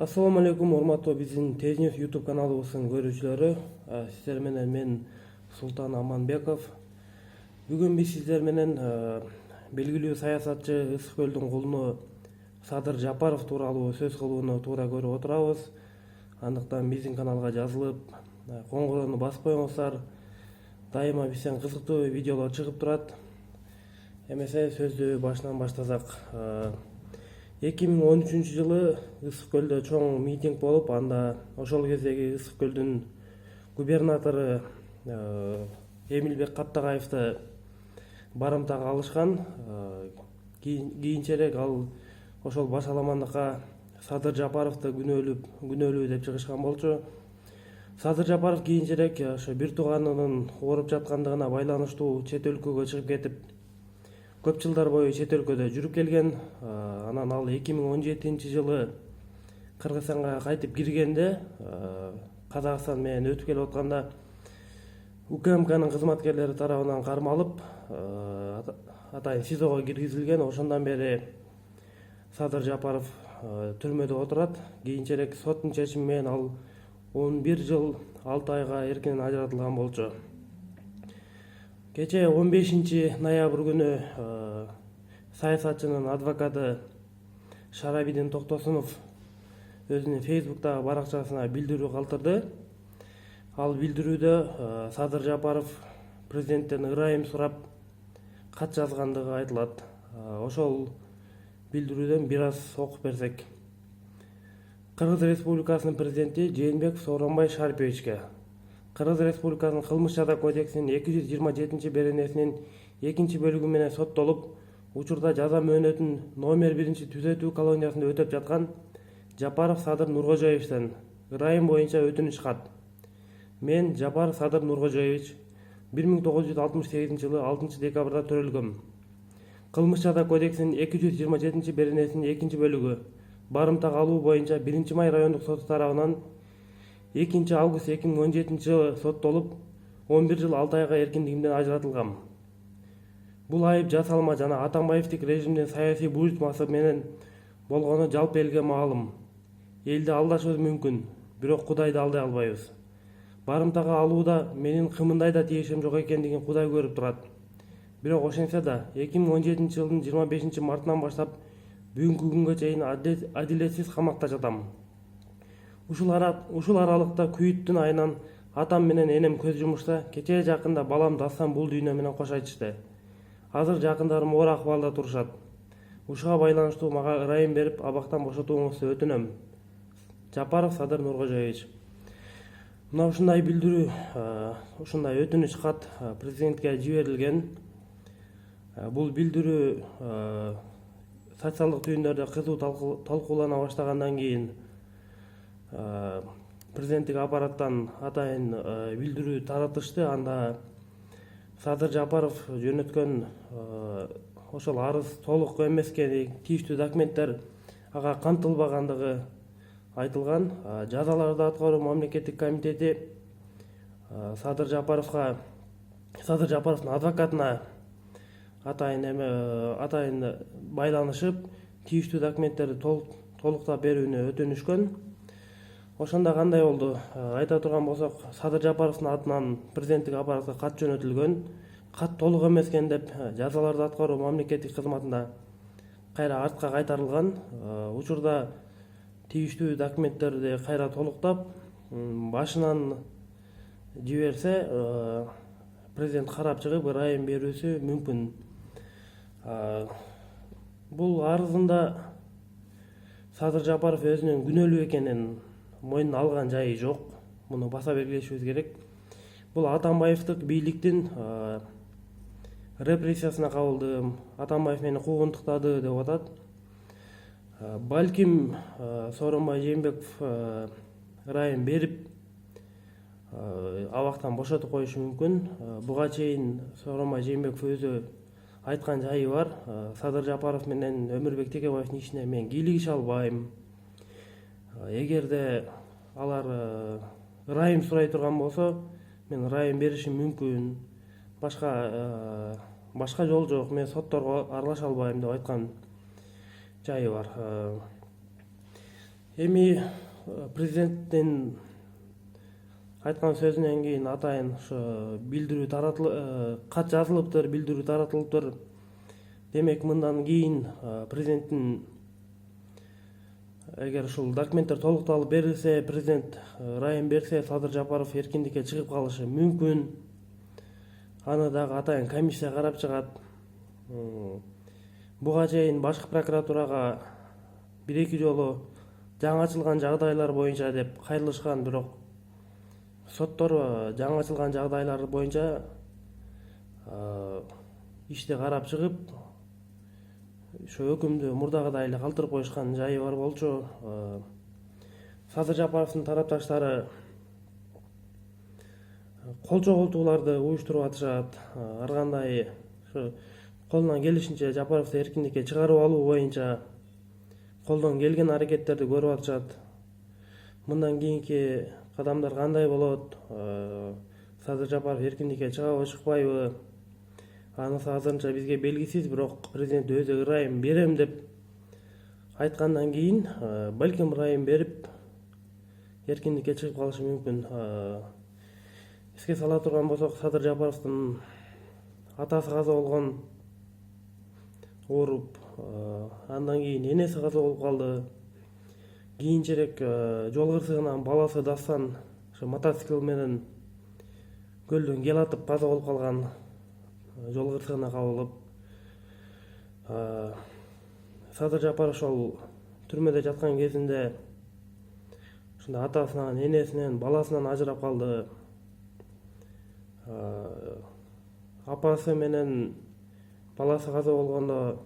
Ассаламу алейкум, урматтуу биздин Тез YouTube каналыбыздын көрүүчүлөрү. Сиздер менен мен Султан Аманбеков. Бүгүн биз сиздер менен белгилүү саясатчы Ысык көлдүн кулуну Садыр Жапаров тууралуу сөз кылууну туура көрүп отурабыз. Андыктан биздин каналга жазылып, коңгуроону басып коюңуздар. Дайыма бизден кызыктуу видеолор чыгып турат. Эмесе сөздү башынан баштасак. 2013 жылы Ысык көлдө чоң митинг болуп, анда ошол кездеги Ысык көлдүн губернатору Эмилбек Каттакаевди барымтага алышкан. Кийинчерээк ал ошол башаламандыкка Садыр Жапаровду күнөөлүү деп чыгышкан болчу. Садыр Жапаров кийинчерээк ошо бир тууганынын ооруп жаткандыгына байланыштуу чет өлкөгө чыгып кетип, көп жылдар бою чет өлкөдө жүрүп келген. Анан ал 2017 жылы Кыргызстанга кайтып киргенде, Казакстан менен өтүп келип атканда УКМКнын кызматкерлери тарабынан кармалып, атайын СИЗОго киргизилген. Ошондон бери Садыр Жапаров түрмөдө отурат. Кийинчерээк соттун чечими менен ал 11 жыл 6 айга эркинен ажыратылган болчу. Кече 15 ноябрь күнү саясатчынын адвокаты Шарабидин Токтосунов өзүнүн Facebook'тагы баракчасына билдирүү калтырды. Ал билдирүүдө Садыр Жапаров президенттен ырайым сурап кат жазгандыгы айтылат. Ошол билдирүүдөн бир аз окуп берсек. Кыргыз Республикасынын президенти Жээнбеков Сооронбай Шариповичке Кыргыз Республикасынын кылмыш жаза кодексинин 227-беренесинин 2-бөлүгү менен соттолуп, учурда жаза мөөнөтүн номер 1-түзөтүү колониясында өтөп жаткан Жапаров Садыр Нуркожоевичтен ырайым боюнча өтүнүч кат. Мен Жапаров Садыр Нуркожоевич 1968 жылы 6 декабрда төрөлгөм. Кылмыш жаза кодексинин 227-беренесинин 2-бөлүгү барымтага алуу боюнча 1-Май райондук соту тарабынан 2 август 2017 жылы соттолуп, 11 жыл 6 айга эркиндигимден ажыратылгам. Бул айып жасалма жана Атамбаевдик режимдин саясий буйрутмасы менен болгону жалпы элге маалым. Элди алдашыбыз мүмкүн, бирок Кудайды алдай албайбыз. Барымтага алууда менин кымындай да тиешим жок экендигин Кудай көрүп турат. Бирок ошентсе да 2017 жылдын 25 мартынан баштап бүгүнкү күнгө чейин адилетсиз камакта жатам. Ушул аралыкта күйүттүн айынан атам менен энем көз жумушта, кечээ жакында балам Дастан бул дүйнө менен кош айтышты. Азыр жакындарым оор акыбалда турушат. Ушуга байланыштуу мага ырайым берип, абактан бошотууңузду өтүнөм. Жапаров Садыр Нуркожоевич. Мына ушундай билдирүү, ушундай өтүнүч кат президентке жиберилген. Бул билдирүү социалдык түйүндөрдө кызуу талкуулана баштагандан кийин президенттик аппараттан атайын билдирүү таратышты. Анда Садыр Жапаров жөнөткөн ошол арыз толук эмескени, тийиштүү документтер ага камтылбагандыгы айтылган. Жазаларды аткаруу мамлекеттик комитети Садыр Жапаровдун адвокатына атайын байланышып, тийиштүү документтерди толуктап берүүнү өтүнүшкөн. Ошондо кандай болду? Айта турган болсок, Садыр Жапаровдун атынан президенттик аппаратка кат жөнөтүлгөн. Кат толук эмес экен деп жазаларды аткаруу мамлекеттик кызматында кайра артка кайтарылган. Учурда тийиштүү документтерди кайра толуктап, башынан жиберсе, президент карап чыгып ырайым берүүсү мүмкүн. Бул арызында Садыр Жапаров өзүнүн күнөөлүү экенин мойнуна алган жайы жок. Муну баса белгилешибиз керек. Бул Атамбаевдик бийликтин репрессиясына кабылдым, Атамбаев мени куугунтуктады деп атат. Балким Сооронбай Жээнбеков ырайым берип, абактан бошотуп коюшу мүмкүн. Буга чейин Сооронбай Жээнбеков өзү айткан жайы бар. Садыр Жапаров менен Өмүрбек Текебаевдин ишине мен кийлигише албайм. Эгерде алар ырайым сурай турган болсо, мен ырайым беришим мүмкүн. Башка жол жок. Мен сотторго аралаша албайм деп айткан жайы бар. Эми президенттин айткан сөзүнөн кийин атайын ошо билдирүү кат жазылыптыр, билдирүү таратылыптыр. Демек мындан кийин президенттин эгер ушул документтер толукталып берилсе, президент ырайым берсе, Садыр Жапаров эркиндикке чыгып калышы мүмкүн. Аны дагы атайын комиссия карап чыгат. Буга чейин башкы прокуратурага 1-2 жолу жаңы ачылган жагдайлар боюнча деп кайрылышкан, бирок соттор жаңы ачылган жагдайлар боюнча ишти карап чыгып, ошо өкүмдү мурдагыдай эле калтырып коюшкан жайы бар болчу. Садыр Жапаровдун тарапташтары кол чогултууларды уюштуруп атышат. Ар кандай колунан келишинче Жапаровду эркиндикке чыгарып алуу боюнча колдон келген аракеттерди көрүп атышат. Мындан кийинки кадамдар кандай болот? Садыр Жапаров эркиндикке чыгабы, чыкпайбы? Анысы азырынча бизге белгисиз, бирок президент өзү ырайым берем деп айткандан кийин балким ырайым берип эркиндикке чыгып калышы мүмкүн. Эске сала турган болсок, Садыр Жапаровдун атасы каза болгон, ооруп, андан кийин энеси каза болуп калды. Кийинчерээк жол кырсыгынан баласы Дастан ошо мотоцикл менен көлдөн кел атып каза болуп калган, жол кырсыгына кабылып. Садыр Жапаров ошол түрмөдө жаткан кезинде ушундай атасынан, энесинен, баласынан ажырап калды. Апасы менен баласы каза болгондо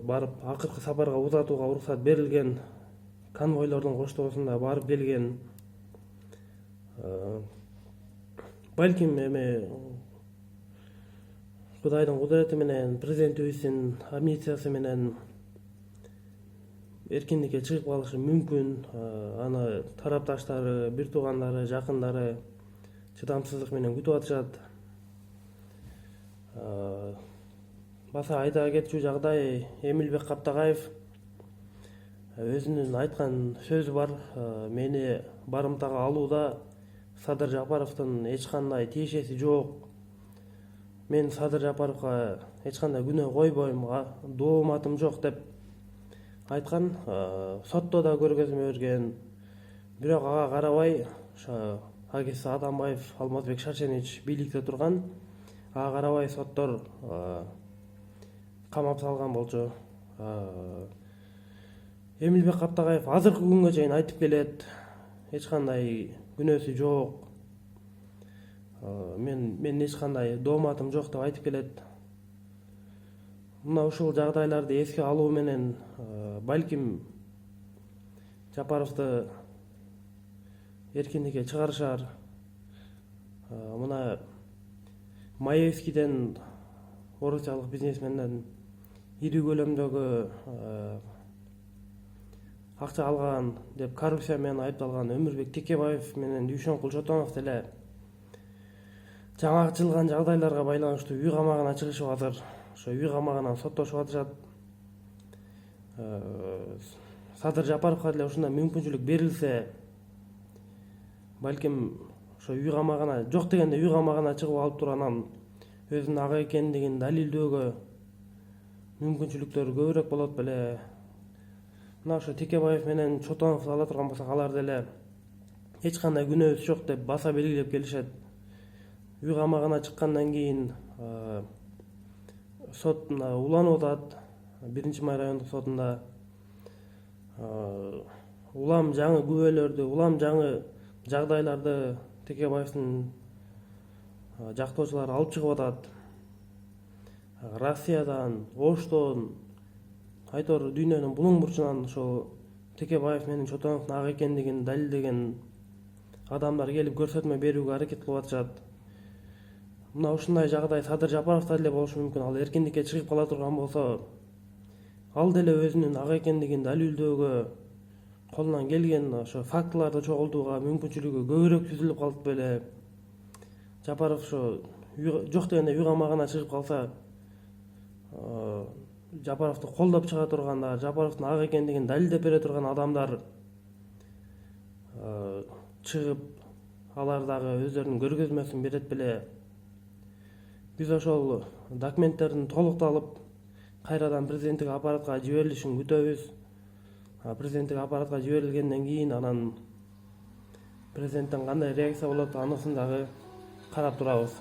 барып акыркы сапарга узатууга уруксат берилген, конвойлордун коштоосунда барып келген. Балким эми Кудайдын кудурети менен, президентибиздин амбициясы менен эркиндикке чыгып калышы мүмкүн. Аны тарапташтары, бир туугандары, жакындары чыдамсыздык менен күтүп атышат. Баса айта кетчү жагдай, Эмилбек Каптагаев өзүнүн айткан сөзү бар. Мени барымтага алууда Садыр Жапаровдун эч кандай тиешеси жок. Мен Садыр Жапаровго эч кандай күнөө койбойм, дооматым жок деп айткан. Сотто да көргөзмө берген. Бирок ага карабай ошо агеси Адамбаев, Алмазбек Шаршенович бийликте турган. Ага карабай соттор камап салган болчу. Эмилбек Каптагаев азыркы күнгө чейин айтып келет, эч кандай күнөөсү жок. Мен эч кандай дооматым жок деп айтып келет. Мына ушул жагдайларды эске алуу менен балким Жапаровду эркиндикке чыгарышар. Мына Маевскийден, орусиялык бизнесменден ири көлөмдөгү акча алган деп коррупция менен айыпталган Өмүрбек Текебаев менен Дүйшөнкул Чотонов деле жаңы ачылган жагдайларга байланыштуу үй камагына чыгышып атыр. Ошо үй камагынан соттошуп атышат. Садыр Жапаровго деле ушундай мүмкүнчүлүк берилсе, балким ошо үй камагына, жок дегенде үй камагына чыгып алып туруп, анан өзүнүн ага экендигин далилдөөгө мүмкүнчүлүктөр көбүрөөк болот беле. Мына ошо Текебаев менен Чотоновду ала турган болсок, алар деле эч кандай күнөөсү жок деп баса белгилеп келишет. Үй камагына чыккандан кийин сот уланып атат. 1-Май райондук сотунда улам жаңы күбөлөрдү, улам жаңы жагдайларды Текебаевдин жактоочулары алып чыгып атат. Россиядан, Оштон, айтор дүйнөнүн булуң бурчунан ошол Текебаев менен Чотоновдун ак экендигин далилдеген адамдар келип көрсөтмө берүүгө аракет кылып атышат. Мына ушундай жагдай Садыр Жапаровдо деле болушу мүмкүн. Ал эркиндикке чыгып кала турган болсо, ал деле өзүнүн ак экендигин далилдөөгө, колунан келген ошо фактыларды чогултууга мүмкүнчүлүгү көбүрөөк түзүлүп калат беле. Жапаров ошо жок дегенде үй камагына чыгып калса, Жапаровду колдоп чыга турган, дагы Жапаровдун ак экендигин далилдеп бере турган адамдар чыгып, алар дагы өздөрүнүн көргөзмөсүн берет беле. Биз ошол документтердин толукталып, кайрадан президенттик аппаратка жиберилишин күтөбүз. Президенттик аппаратка жиберилгенден кийин анан президенттен кандай реакция болот, анысын дагы карап турабыз.